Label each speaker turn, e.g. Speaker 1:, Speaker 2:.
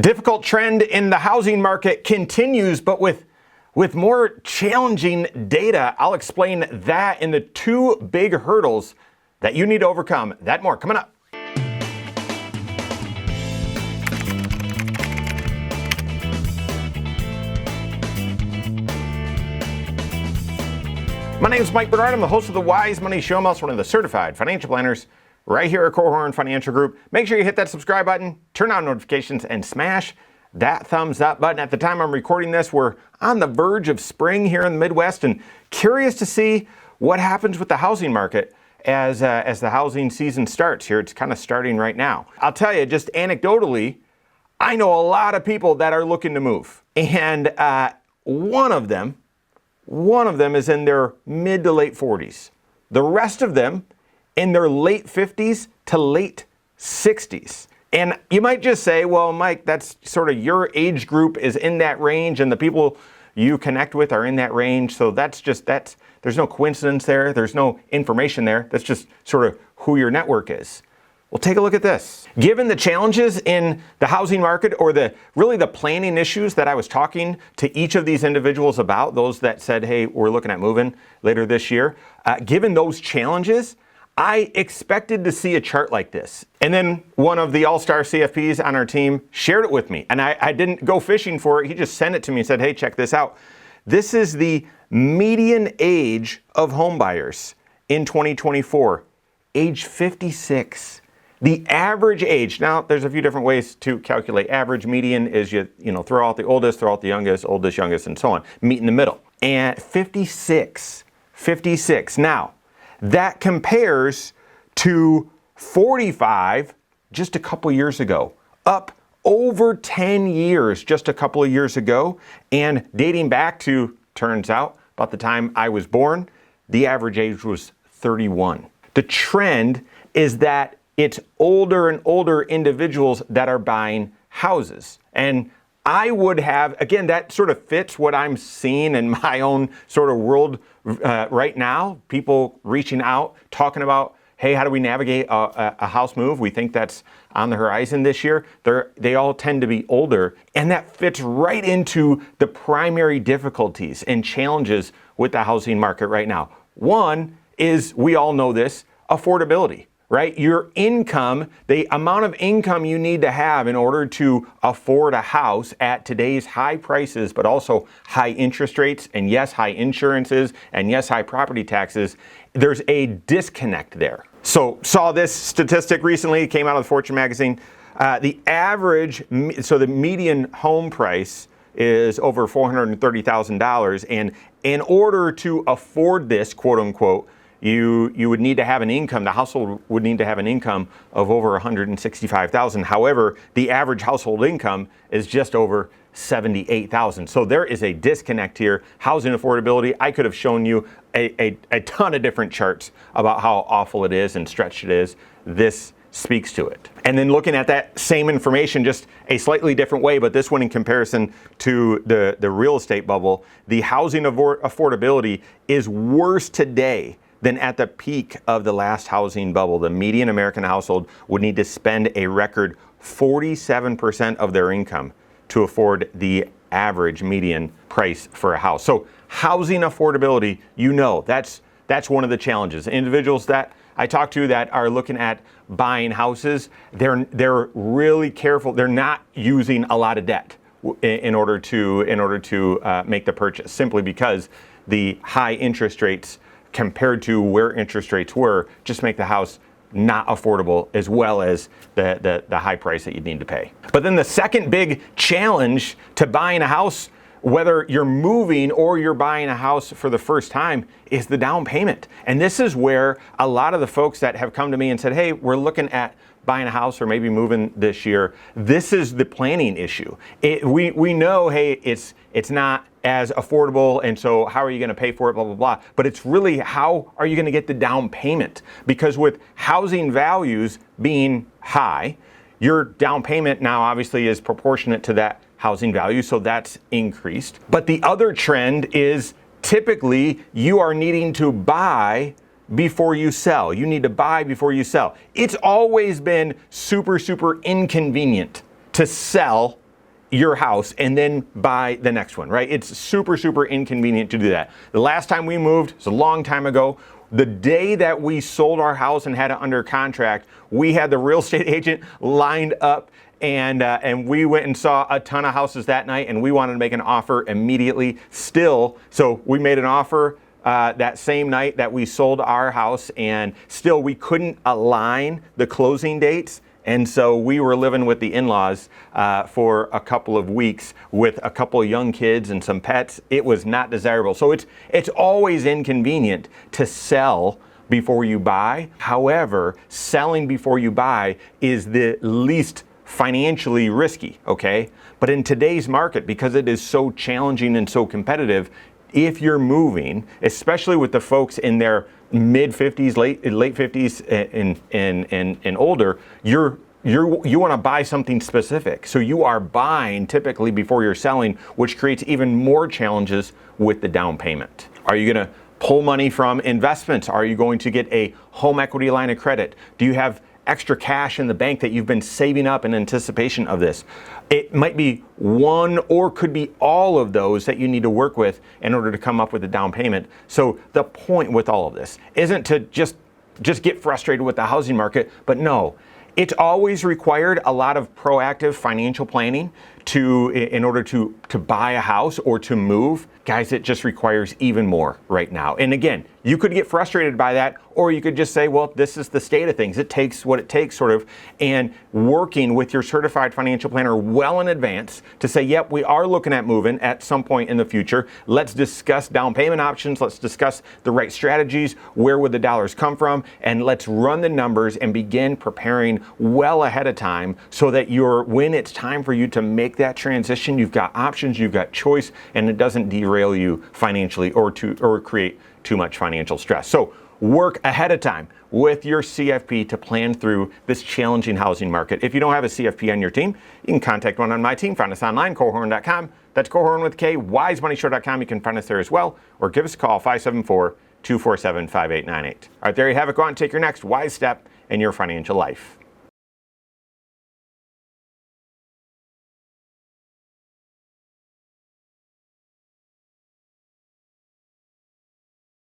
Speaker 1: Difficult trend in the housing market continues, but with more challenging data. I'll explain that and the two big hurdles that you need to overcome. That more coming up. My name is Mike Bernard. I'm the host of the Wise Money Show. I'm also one of the certified financial planners right here at Korhorn Financial Group. Make sure you hit that subscribe button, turn on notifications, and smash that thumbs up button. At the time I'm recording this, we're on the verge of spring here in the Midwest and curious to see what happens with the housing market as the housing season starts here. It's kind of starting right now. I'll tell you, just anecdotally, I know a lot of people that are looking to move. And one of them is in their mid to late 40s. The rest of them in their late 50s to late 60s. And you might just say, well, Mike, that's sort of your age group is in that range and the people you connect with are in that range. So there's no coincidence there. There's no information there. That's just sort of who your network is. Well, take a look at this. Given the challenges in the housing market or the planning issues that I was talking to each of these individuals about, those that said, hey, we're looking at moving later this year, given those challenges, I expected to see a chart like this. And then one of the all-star CFPs on our team shared it with me. And I didn't go fishing for it. He just sent it to me and said, hey, check this out. This is the median age of homebuyers in 2024, age 56. The average age, now there's a few different ways to calculate average. Median is you throw out the oldest, throw out the youngest, oldest, youngest, and so on. Meet in the middle. And 56. Now, that compares to 45 just a couple years ago, up over 10 years just a couple of years ago, and dating back to, turns out, about the time I was born, the average age was 31. The trend is that it's older and older individuals that are buying houses. And I would have, again, that sort of fits what I'm seeing in my own sort of world right now. People reaching out, talking about, hey, how do we navigate a house move? We think that's on the horizon this year. They all tend to be older. And that fits right into the primary difficulties and challenges with the housing market right now. One is, we all know this, affordability. Right? Your income, the amount of income you need to have in order to afford a house at today's high prices, but also high interest rates, and yes, high insurances, and yes, high property taxes, there's a disconnect there. So saw this statistic recently, it came out of the Fortune magazine. The average, so the median home price is over $430,000. And in order to afford this, quote unquote, you would need to have an income, the household would need to have an income of over $165,000. However, the average household income is just over $78,000. So there is a disconnect here. Housing affordability, I could have shown you a ton of different charts about how awful it is and stretched it is. This speaks to it. And then looking at that same information, just a slightly different way, but this one in comparison to the real estate bubble, the housing affordability is worse today than at the peak of the last housing bubble. The median American household would need to spend a record 47% of their income to afford the average median price for a house. So housing affordability, that's one of the challenges. Individuals that I talk to that are looking at buying houses, they're really careful. They're not using a lot of debt in order to make the purchase, simply because the high interest rates compared to where interest rates were just make the house not affordable, as well as the high price that you need to pay. But then the second big challenge to buying a house, whether you're moving or you're buying a house for the first time, is the down payment. And this is where a lot of the folks that have come to me and said, hey, we're looking at buying a house or maybe moving this year, this is the planning issue. We know, hey, it's not as affordable, and so how are you going to pay for it, blah, blah, blah. But it's really, how are you going to get the down payment? Because with housing values being high, your down payment now obviously is proportionate to that housing value, so that's increased. But the other trend is typically you are needing to buy before you sell. You need to buy before you sell. It's always been super, super inconvenient to sell your house and then buy the next one, right? It's super, super inconvenient to do that. The last time we moved, it's a long time ago. The day that we sold our house and had it under contract, we had the real estate agent lined up, and we went and saw a ton of houses that night, and we wanted to make an offer immediately still. So we made an offer that same night that we sold our house, and still we couldn't align the closing dates. And so we were living with the in-laws for a couple of weeks with a couple of young kids and some pets. It was not desirable. So it's always inconvenient to sell before you buy. However, selling before you buy is the least financially risky, okay? But in today's market, because it is so challenging and so competitive, if you're moving, especially with the folks in their mid 50s, late 50s and older, you want to buy something specific. So you are buying typically before you're selling, which creates even more challenges with the down payment. Are you going to pull money from investments? Are you going to get a home equity line of credit? Do you have extra cash in the bank that you've been saving up in anticipation of this? It might be one or could be all of those that you need to work with in order to come up with a down payment. So the point with all of this isn't to just get frustrated with the housing market, but no, it's always required a lot of proactive financial planning in order to buy a house or to move. Guys, it just requires even more right now. And again, you could get frustrated by that, or you could just say, well, this is the state of things. It takes what it takes, sort of, and working with your certified financial planner well in advance to say, yep, we are looking at moving at some point in the future. Let's discuss down payment options. Let's discuss the right strategies. Where would the dollars come from? And let's run the numbers and begin preparing well ahead of time so that when it's time for you to make that transition, you've got options, you've got choice, and it doesn't derail you financially or create too much financial stress. So work ahead of time with your CFP to plan through this challenging housing market. If you don't have a CFP on your team, you can contact one on my team. Find us online, Korhorn.com. That's Korhorn with K, wisemoneyshow.com. You can find us there as well, or give us a call, 574-247-5898. All right, there you have it. Go out and take your next wise step in your financial life.